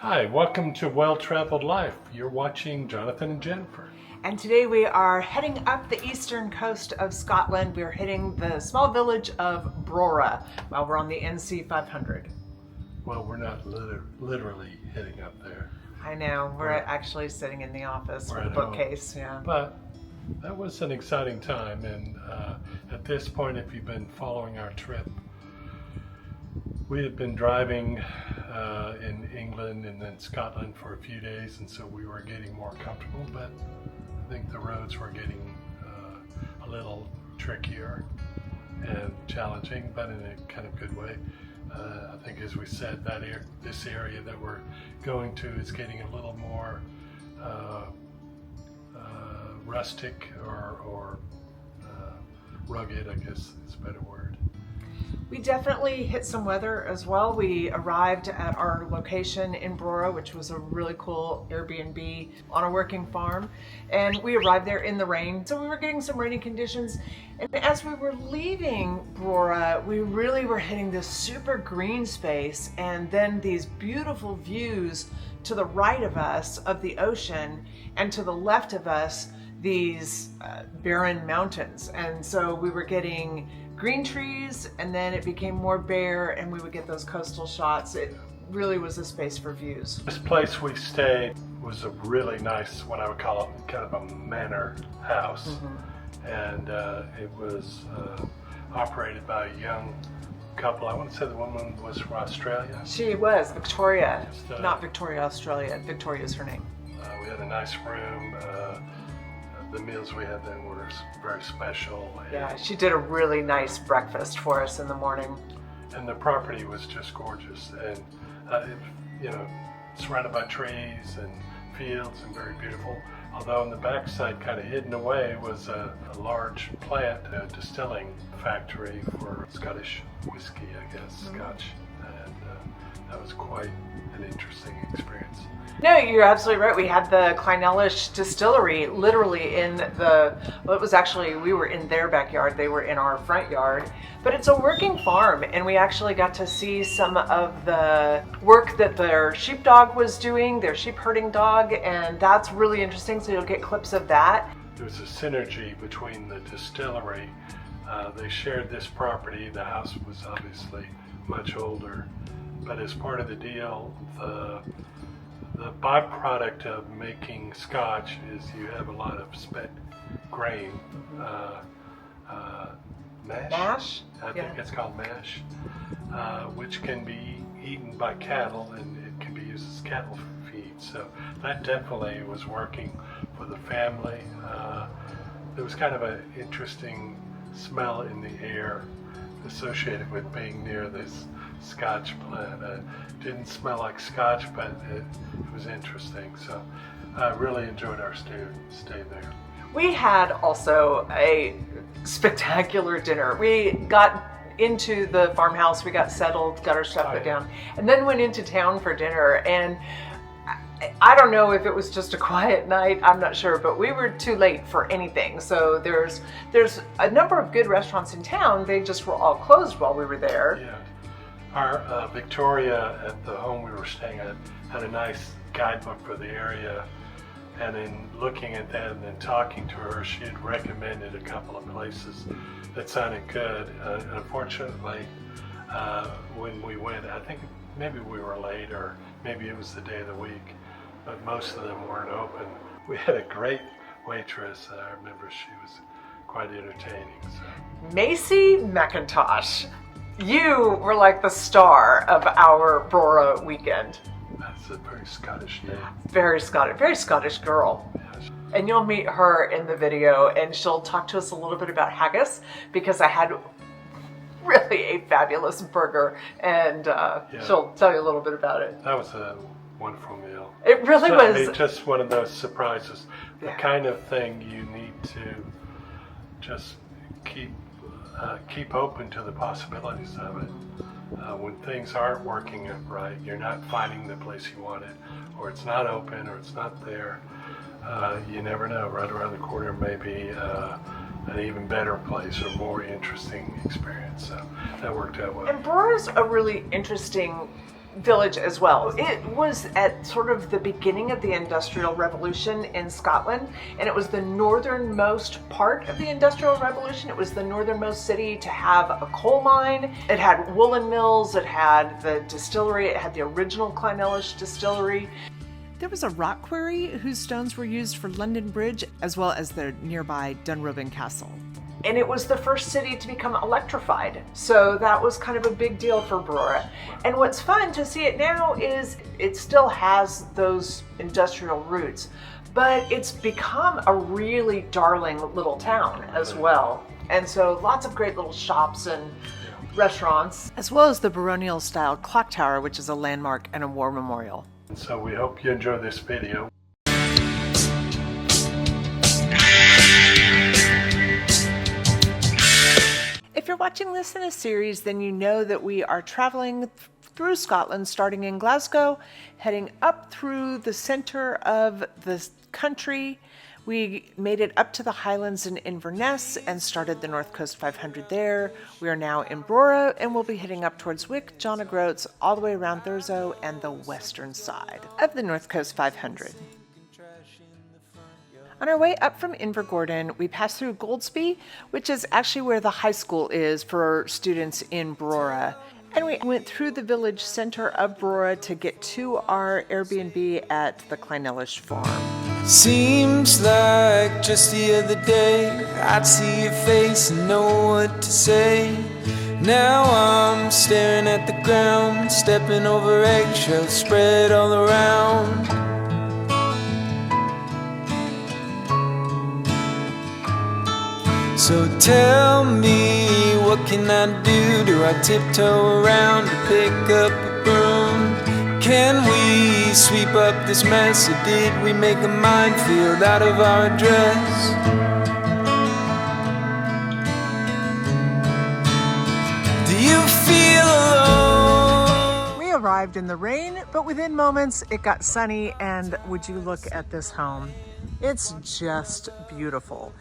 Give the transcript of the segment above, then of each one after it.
Hi, welcome to Well Traveled Life. You're watching Jonathan and Jennifer. And today we are heading up the eastern coast of Scotland. We're hitting the small village of Brora while we're on the NC 500. Well, we're not literally heading up there. I know, we're actually sitting in the office with a bookcase. Yeah. But that was an exciting time, and at this point, if you've been following our trip, we had been driving in England and then Scotland for a few days, and so we were getting more comfortable, but I think the roads were getting a little trickier and challenging, but in a kind of good way. I think, as we said, that this area that we're going to is getting a little more rustic or rugged, I guess is a better word. We definitely hit some weather as well. We arrived at our location in Brora, which was a really cool Airbnb on a working farm. And we arrived there in the rain. So we were getting some rainy conditions. And as we were leaving Brora, we really were hitting this super green space and then these beautiful views to the right of us of the ocean, and to the left of us, these barren mountains. And so we were getting green trees, and then it became more bare, and we would get those coastal shots. It really was a space for views. This place we stayed was a really nice, what I would call it, kind of a manor house. Mm-hmm. And it was operated by a young couple. I want to say the woman was from Australia. She was, Victoria. Not Victoria, Australia. Victoria is her name. We had a nice room. The meals we had then were very special. Yeah, she did a really nice breakfast for us in the morning. And the property was just gorgeous, and surrounded by trees and fields and very beautiful. Although on the backside, kind of hidden away, was a large plant, a distilling factory for Scottish whiskey, I guess, Scotch. And that was quite an interesting experience. No, you're absolutely right. We had the Clynelish distillery literally in we were in their backyard, they were in our front yard. But it's a working farm, and we actually got to see some of the work that their sheepdog was doing, their sheep herding dog, and that's really interesting, so you'll get clips of that. There was a synergy between the distillery. They shared this property. The house was obviously much older, but as part of the deal, the byproduct of making Scotch is you have a lot of spent grain, mash? I think it's called mash, which can be eaten by cattle, and it can be used as cattle feed. So that definitely was working for the family. There was kind of an interesting smell in the air associated with being near this Scotch plant. Didn't smell like Scotch, but it was interesting. So I really enjoyed our stay there. We had also a spectacular dinner. We got into the farmhouse, we got settled, got our stuff put down, and then went into town for dinner. And I don't know if it was just a quiet night, I'm not sure, but we were too late for anything. So there's a number of good restaurants in town. They just were all closed while we were there. Yeah. Our Victoria, at the home we were staying at, had a nice guidebook for the area, and in looking at that and then talking to her, she had recommended a couple of places that sounded good. Unfortunately, when we went, I think maybe we were late, or maybe it was the day of the week, but most of them weren't open. We had a great waitress. I remember she was quite entertaining. So. Macy McIntosh. You were like the star of our Brora weekend. That's a very Scottish name. Very Scottish girl. Yes. And you'll meet her in the video, and she'll talk to us a little bit about haggis, because I had really a fabulous burger, and she'll tell you a little bit about it. That was a wonderful meal. It really was. I mean, just one of those surprises. The kind of thing you need to just keep open to the possibilities of it. When things aren't working right, you're not finding the place you wanted, or it's not open, or it's not there. You never know. Right around the corner may be an even better place or more interesting experience. So that worked out well. And Brora's a really interesting village as well. It was at sort of the beginning of the Industrial Revolution in Scotland, and it was the northernmost part of the Industrial Revolution. It was the northernmost city to have a coal mine. It had woolen mills, it had the distillery, it had the original Clynelish distillery. There was a rock quarry whose stones were used for London Bridge, as well as the nearby Dunrobin Castle. And it was the first city to become electrified. So that was kind of a big deal for Brora. And what's fun to see it now is it still has those industrial roots, but it's become a really darling little town as well. And so lots of great little shops and restaurants, as well as the baronial style clock tower, which is a landmark and a war memorial. So we hope you enjoy this video. If you're watching this in a series, then you know that we are traveling through Scotland, starting in Glasgow, heading up through the center of the country. We made it up to the Highlands in Inverness and started the North Coast 500 there. We are now in Brora, and we'll be heading up towards Wick, John O'Groats, all the way around Thurso and the western side of the North Coast 500. On our way up from Invergordon, we passed through Goldsby, which is actually where the high school is for students in Brora. And we went through the village center of Brora to get to our Airbnb at the Clynelish farm. Seems like just the other day I'd see your face and know what to say. Now I'm staring at the ground, stepping over eggshells spread all around. So tell me, what can I do? Do I tiptoe around to pick up a broom? Can we sweep up this mess, or did we make a minefield out of our address? Do you feel alone? We arrived in the rain, but within moments it got sunny, and would you look at this home? It's just beautiful.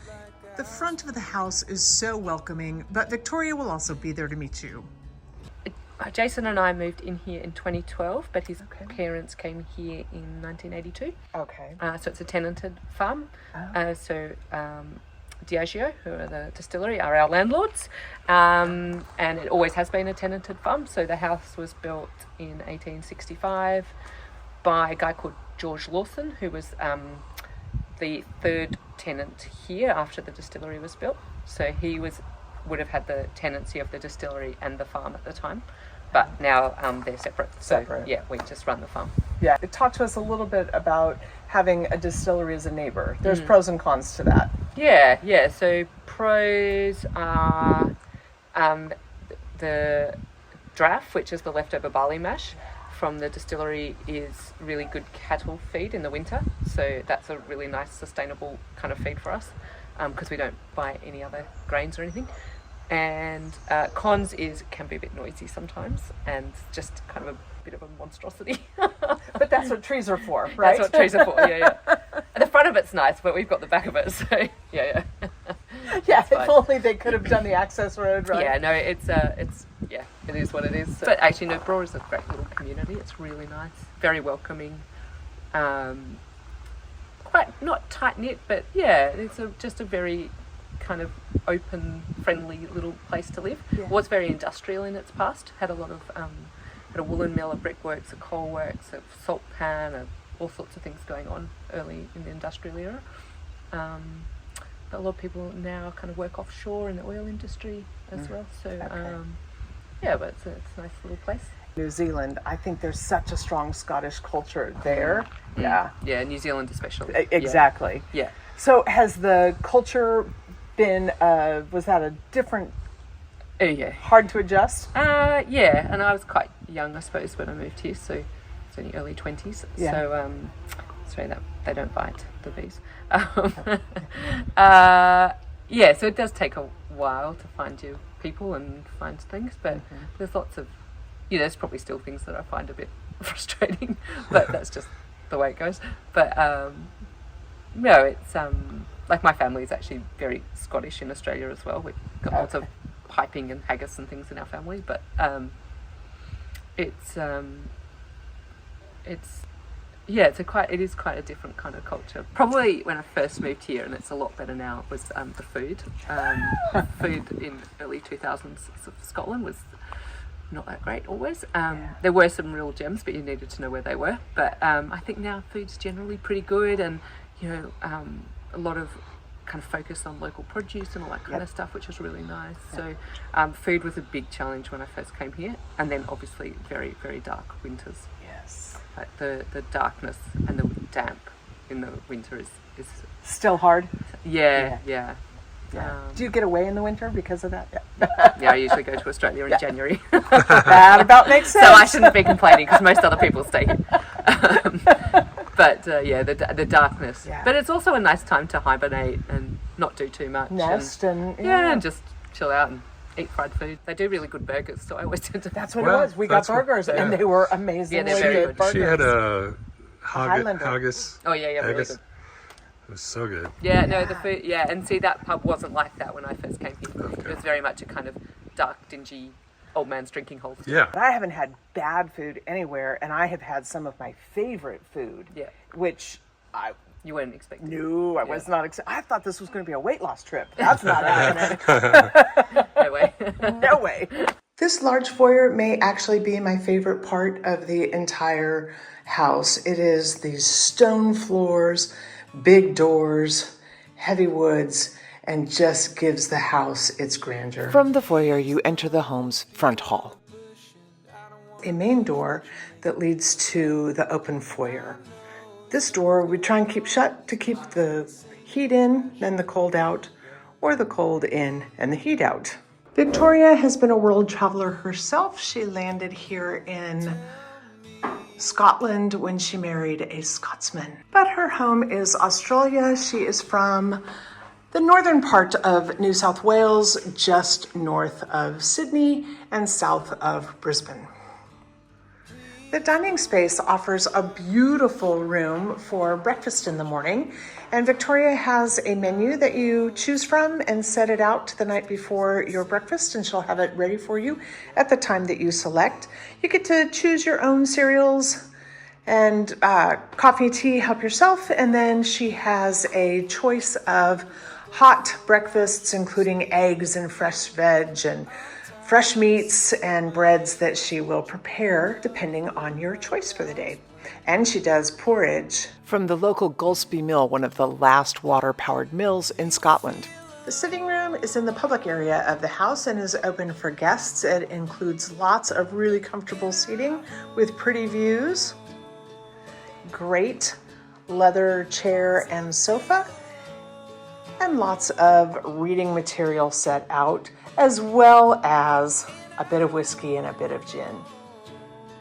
The front of the house is so welcoming, but Victoria will also be there to meet you. Jason and I moved in here in 2012, but his parents came here in 1982. Okay. So it's a tenanted farm. So Diageo, who are the distillery, are our landlords. And it always has been a tenanted farm. So the house was built in 1865 by a guy called George Lawson, who was the third tenant here after the distillery was built. So he would have had the tenancy of the distillery and the farm at the time, but now they're separate. So yeah, we just run the farm. Yeah, talk to us a little bit about having a distillery as a neighbor. There's pros and cons to that. Yeah. So pros are the draff, which is the leftover barley mash from the distillery, is really good cattle feed in the winter. So that's a really nice sustainable kind of feed for us, because we don't buy any other grains or anything. And cons is it can be a bit noisy sometimes and just kind of a bit of a monstrosity. But that's what trees are for, right? That's what trees are for, yeah. And the front of it's nice, but we've got the back of it, so yeah. Yeah, if only they could have done the access road, right? Yeah, no, it is what it is. So. But actually, no, Brora is a great little community. It's really nice, very welcoming. Quite not tight-knit, but yeah, it's just a very kind of open, friendly little place to live. Yeah. Was very industrial in its past. Had a lot of had a woolen mill, a brickworks, a coal works, a salt pan, all sorts of things going on early in the industrial era. But a lot of people now kind of work offshore in the oil industry as well. So yeah, but it's a nice little place. New Zealand, I think there's such a strong Scottish culture there. Yeah, New Zealand especially. Exactly. Yeah. So has the culture been, was that a different, hard to adjust? Yeah, and I was quite young, I suppose, when I moved here, so it's only early 20s. Yeah. So, sorry, that they don't bite, the bees. Yeah, so it does take a while to find your people and find things, but there's lots of, there's probably still things that I find a bit frustrating, but that's just the way it goes. But no, it's like my family is actually very Scottish in Australia as well. We've got lots of piping and haggis and things in our family, but it's it is quite a different kind of culture. Probably when I first moved here, and it's a lot better now, was the food. Food in early 2000s of Scotland was not that great always. There were some real gems, but you needed to know where they were. But I think now food's generally pretty good, and a lot of kind of focus on local produce and all that kind of stuff, which was really nice. So food was a big challenge when I first came here, and then obviously very, very dark winters. Yes. Like the darkness and the damp in the winter is Still hard? yeah. Do you get away in the winter because of that? Yeah, I usually go to Australia in January. That about makes sense. So I shouldn't be complaining because most other people stay here. But the darkness. Yeah. But it's also a nice time to hibernate and not do too much. Nest and and just chill out and eat fried food. They do really good burgers, so I always tend to. That's what it was. We got burgers, and they were amazing. Yeah, they're very good. Burgers. She had a Highlander. haggis. Oh yeah, really good. It was so good. Yeah, no, the food. Yeah, and see, that pub wasn't like that when I first came here. Okay. It was very much a kind of dark, dingy, old man's drinking hole. Yeah. But I haven't had bad food anywhere, and I have had some of my favorite food. Yeah. Which You weren't expecting. No, I was not. I thought this was going to be a weight loss trip. That's not happening. No way. No way. This large foyer may actually be my favorite part of the entire house. It is these stone floors, big doors, heavy woods, and just gives the house its grandeur. From the foyer, you enter the home's front hall. A main door that leads to the open foyer. This door we try and keep shut to keep the heat in and the cold out, or the cold in and the heat out. Victoria has been a world traveler herself. She landed here in Scotland when she married a Scotsman. But her home is Australia. She is from the northern part of New South Wales, just north of Sydney and south of Brisbane. The dining space offers a beautiful room for breakfast in the morning, and Victoria has a menu that you choose from and set it out the night before your breakfast, and she'll have it ready for you at the time that you select. You get to choose your own cereals and coffee, tea, help yourself, and then she has a choice of hot breakfasts, including eggs and fresh veg and fresh meats and breads that she will prepare depending on your choice for the day. And she does porridge From the local Gulspie Mill, one of the last water-powered mills in Scotland. The sitting room is in the public area of the house and is open for guests. It includes lots of really comfortable seating with pretty views, great leather chair and sofa, and lots of reading material set out, as well as a bit of whiskey and a bit of gin.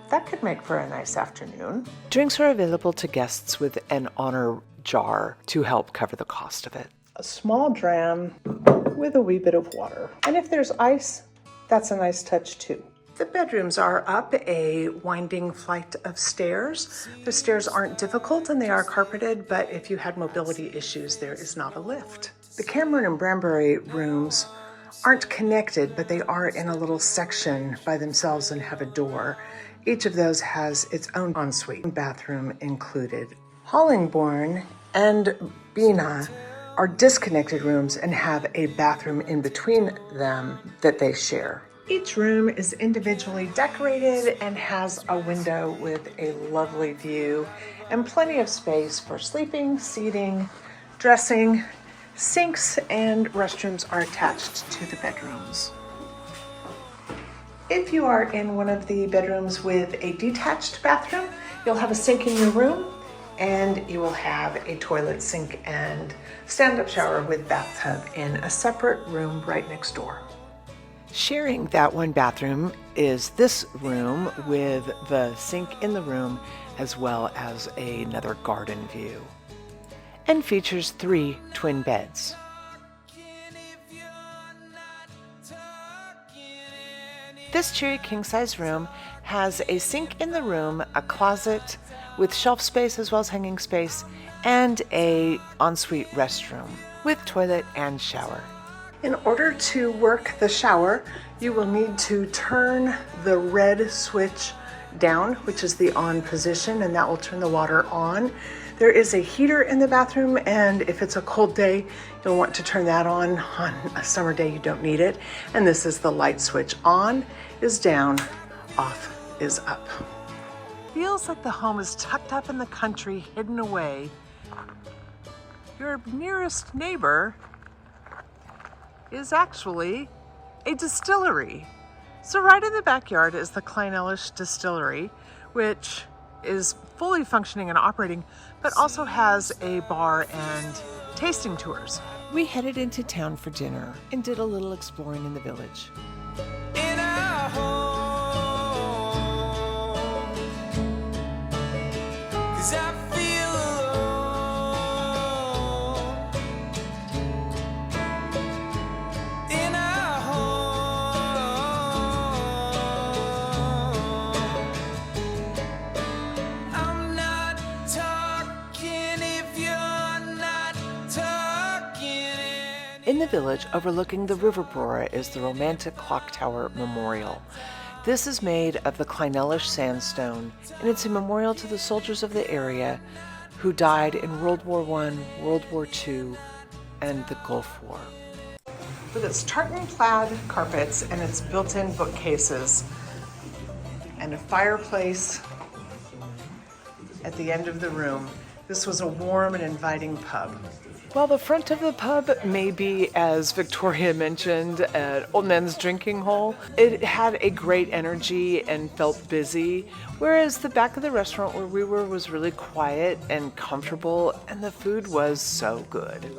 That could make for a nice afternoon. Drinks are available to guests with an honor jar to help cover the cost of it. A small dram with a wee bit of water. And if there's ice, that's a nice touch too. The bedrooms are up a winding flight of stairs. The stairs aren't difficult and they are carpeted, but if you had mobility issues, there is not a lift. The Cameron and Branbury rooms aren't connected, but they are in a little section by themselves and have a door. Each of those has its own ensuite, bathroom included. Hollingbourne and Bina are disconnected rooms and have a bathroom in between them that they share. Each room is individually decorated and has a window with a lovely view and plenty of space for sleeping, seating, dressing. Sinks and restrooms are attached to the bedrooms. If you are in one of the bedrooms with a detached bathroom, you'll have a sink in your room and you will have a toilet, sink, and stand-up shower with bathtub in a separate room right next door. Sharing that one bathroom is this room with the sink in the room as well as another garden view, and features 3 twin beds. This cheery king-size room has a sink in the room, a closet with shelf space as well as hanging space, and a ensuite restroom with toilet and shower. In order to work the shower, you will need to turn the red switch down, which is the on position, and that will turn the water on. There is a heater in the bathroom, and if it's a cold day, you'll want to turn that on. On a summer day, you don't need it. And this is the light switch. On is down, off is up. Feels like the home is tucked up in the country, hidden away. Your nearest neighbor is actually a distillery. So right in the backyard is the Clynelish distillery, which is fully functioning and operating, but also has a bar and tasting tours. We headed into town for dinner and did a little exploring in the village. In our home, 'cause I feel alone. In our home, I'm not talking if you're not talking. In the village overlooking the River Brora is the romantic clock tower memorial. This is made of the Clynelish sandstone, and it's a memorial to the soldiers of the area who died in World War I, World War II, and the Gulf War. With its tartan plaid carpets and its built-in bookcases and a fireplace at the end of the room, this was a warm and inviting pub. While the front of the pub may be, as Victoria mentioned, an old man's drinking hole, it had a great energy and felt busy, whereas the back of the restaurant where we were was really quiet and comfortable, and the food was so good.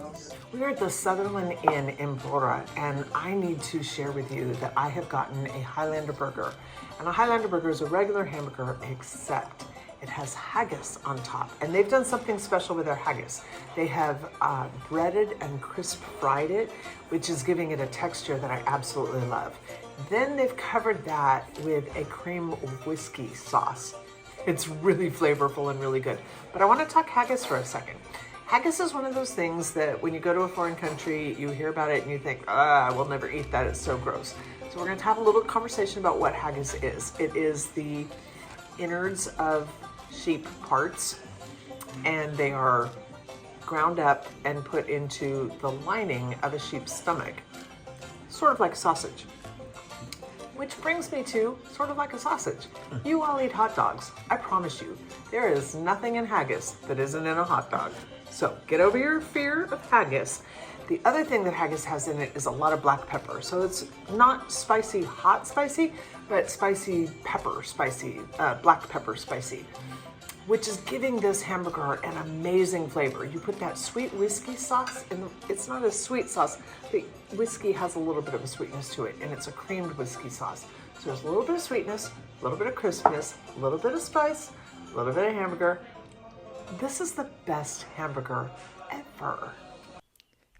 We're at the Sutherland Inn in Brora, and I need to share with you that I have gotten a Highlander burger. And a Highlander burger is a regular hamburger, except it has haggis on top, and they've done something special with their haggis. They have breaded and crisp fried it, which is giving it a texture that I absolutely love. Then they've covered that with a cream whiskey sauce. It's really flavorful and really good. But I want to talk haggis for a second. Haggis is one of those things that when you go to a foreign country, you hear about it and you think, I will never eat that, it's so gross. So we're going to have a little conversation about what haggis is. It is the innards of sheep parts, and they are ground up and put into the lining of a sheep's stomach, sort of like sausage. Which brings me to sort of like a sausage. You all eat hot dogs. I promise you, there is nothing in haggis that isn't in a hot dog. So get over your fear of haggis. The other thing that haggis has in it is a lot of black pepper. So it's not spicy, hot spicy, but spicy pepper spicy, black pepper spicy, which is giving this hamburger an amazing flavor. You put that sweet whiskey sauce in it's not a sweet sauce, but whiskey has a little bit of a sweetness to it, and it's a creamed whiskey sauce. So there's a little bit of sweetness, a little bit of crispness, a little bit of spice, a little bit of hamburger. This is the best hamburger ever.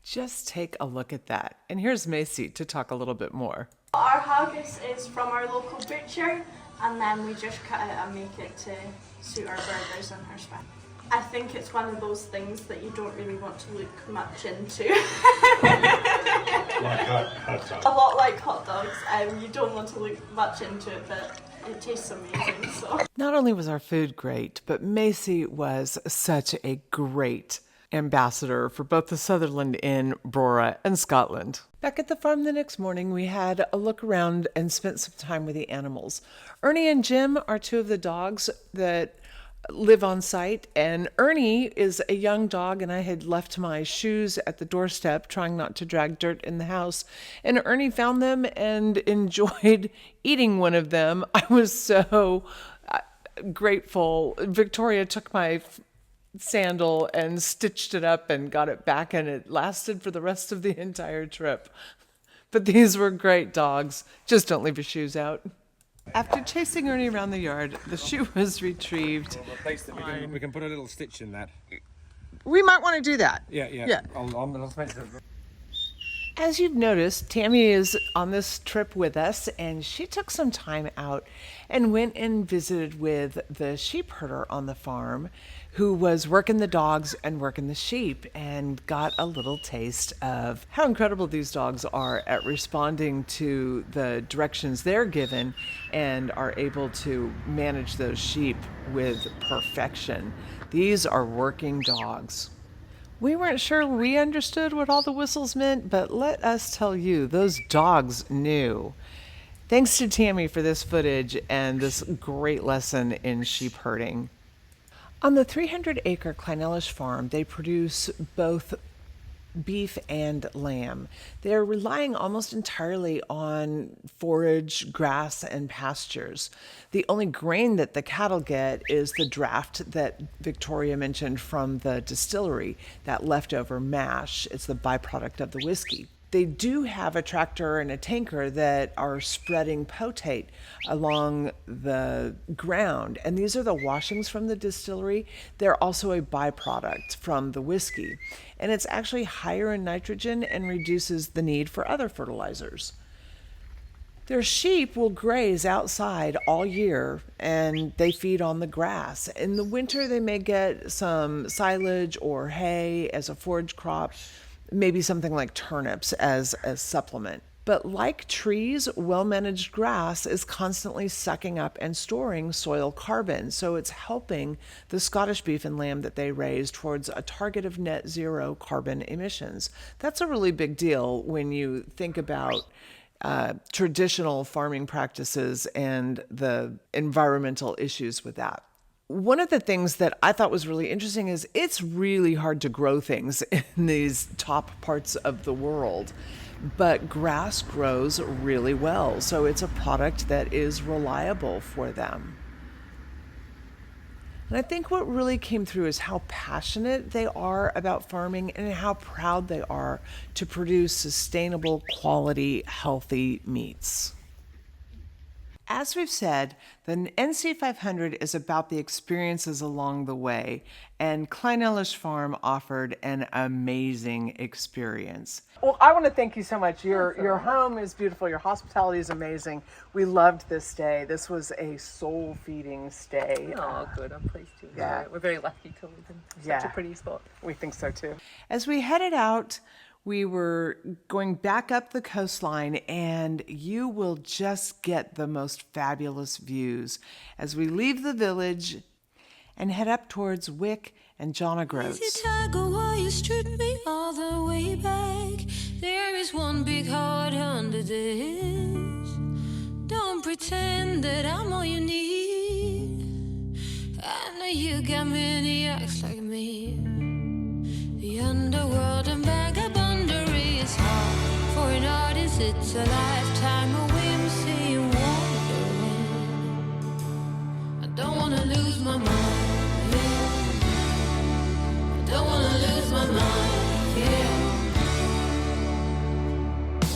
Just take a look at that. And here's Macy to talk a little bit more. Our haggis is from our local butcher, and then we just cut it and make it to suit our burgers and our spice. I think it's one of those things that you don't really want to look much into. Like hot dogs. A lot like hot dogs. You don't want to look much into it, but it tastes amazing. So. Not only was our food great, but Macy was such a great ambassador for both the Sutherland Inn, Brora, and Scotland. Back at the farm the next morning, we had a look around and spent some time with the animals. Ernie and Jim are two of the dogs that live on site, and Ernie is a young dog, and I had left my shoes at the doorstep trying not to drag dirt in the house, and Ernie found them and enjoyed eating one of them. I was so grateful. Victoria took my sandal and stitched it up and got it back, and it lasted for the rest of the entire trip. But these were great dogs. Just don't leave your shoes out. After chasing Ernie around the yard, the shoe was retrieved. We'll replace it. We can put a little stitch in that. We might want to do that. Yeah. Yeah. I'll make it. As you've noticed, Tammy is on this trip with us, and she took some time out and went and visited with the sheep herder on the farm who was working the dogs and working the sheep, and got a little taste of how incredible these dogs are at responding to the directions they're given and are able to manage those sheep with perfection. These are working dogs. We weren't sure we understood what all the whistles meant, but let us tell you, those dogs knew. Thanks to Tammy for this footage and this great lesson in sheep herding. On the 300-acre Clynelish farm, they produce both beef and lamb. They're relying almost entirely on forage, grass, and pastures. The only grain that the cattle get is the draft that Victoria mentioned from the distillery, that leftover mash. It's the byproduct of the whiskey. They do have a tractor and a tanker that are spreading potate along the ground. And these are the washings from the distillery. They're also a byproduct from the whiskey. And it's actually higher in nitrogen and reduces the need for other fertilizers. Their sheep will graze outside all year, and they feed on the grass. In the winter, they may get some silage or hay as a forage crop, maybe something like turnips as a supplement. But like trees, well-managed grass is constantly sucking up and storing soil carbon. So it's helping the Scottish beef and lamb that they raise towards a target of net zero carbon emissions. That's a really big deal when you think about traditional farming practices and the environmental issues with that. One of the things that I thought was really interesting is it's really hard to grow things in these top parts of the world, but grass grows really well. So it's a product that is reliable for them. And I think what really came through is how passionate they are about farming and how proud they are to produce sustainable, quality, healthy meats. As we've said, the NC 500 is about the experiences along the way, and Clynelish Farm offered an amazing experience. Well, I want to thank you so much. Your home is beautiful. Your hospitality is amazing. We loved this stay. This was a soul-feeding stay. Oh, good. I'm pleased to hear it. We're very lucky to live in such a pretty spot. We think so too. As we headed out, we were going back up the coastline, and you will just get the most fabulous views as we leave the village and head up towards Wick and John O'Groats. You strip me all the way back. There is one big heart under this. Don't pretend that I'm all you need. I know you got maniacs like me. The underworld and vagabondery is hard for an artist. It's a lifetime of whimsy and wandering. I don't wanna lose my mind. I don't wanna lose my mind.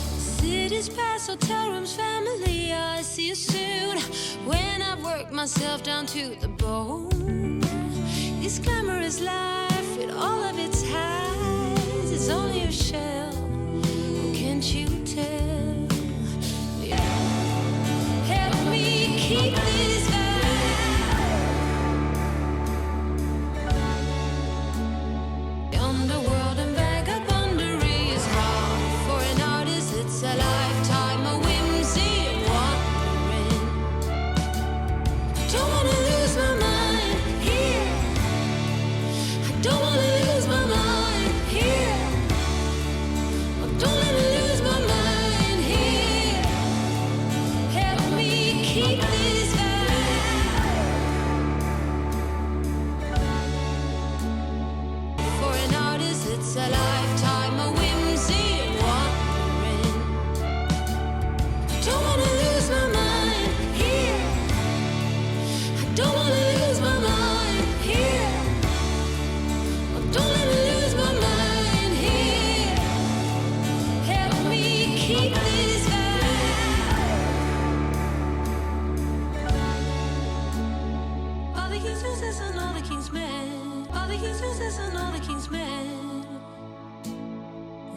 Cities pass, hotel rooms, family. I see you soon. When I've worked myself down to the bone, this glamorous life with all of its highs is only a shell. Oh, can't you tell? Yeah. Help me keep this vibe. The underworld and vagabondery is hard for an artist. It's a lifetime of whimsy and wandering. I don't wanna lose my mind here. Don't wanna lose my mind here. Oh, don't let me lose my mind here. Help me keep this vibe. For an artist, it's a lifetime of whimsy and wandering. I don't wanna lose my mind here. I don't wanna lose my mind here. Don't let me lose my mind here. Help me keep this vibe. All the king's princess and all the king's men. All the king's princess and all the king's men.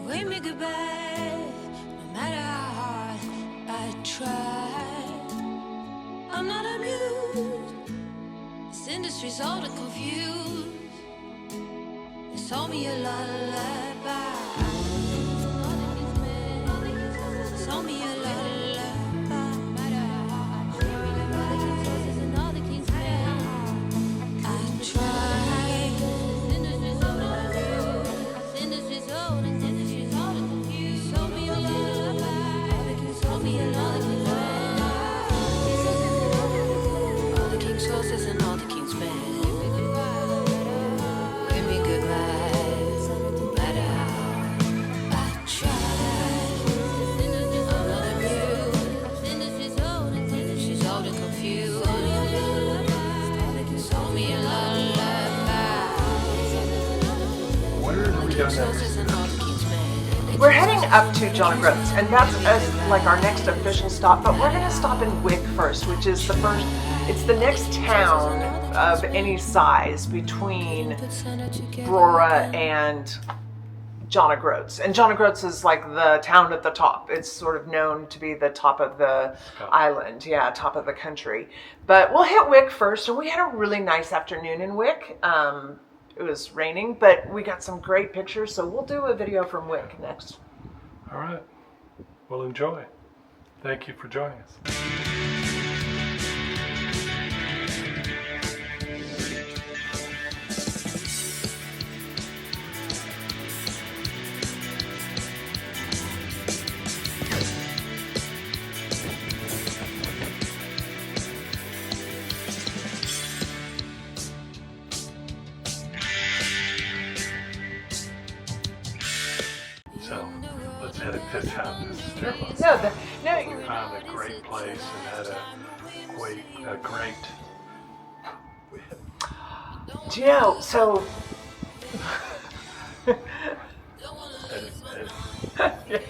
Wave me goodbye. matter how hard I try, I'm not amused. This industry's all too confused. They sold me a lullaby. Sold me a lullaby. We're heading up to John O'Groats, and that's like our next official stop, but we're gonna stop in Wick first, which is it's the next town of any size between Brora and John O'Groats. And John O'Groats is like the town at the top. It's sort of known to be the top of the island, yeah, top of the country. But we'll hit Wick first, and we had a really nice afternoon in Wick. It was raining, but we got some great pictures, so we'll do a video from Wick next. All right. Well, enjoy. Thank you for joining us. So let's head into town. This is terrible. We found a great place and had a great. Do you know, so Edit.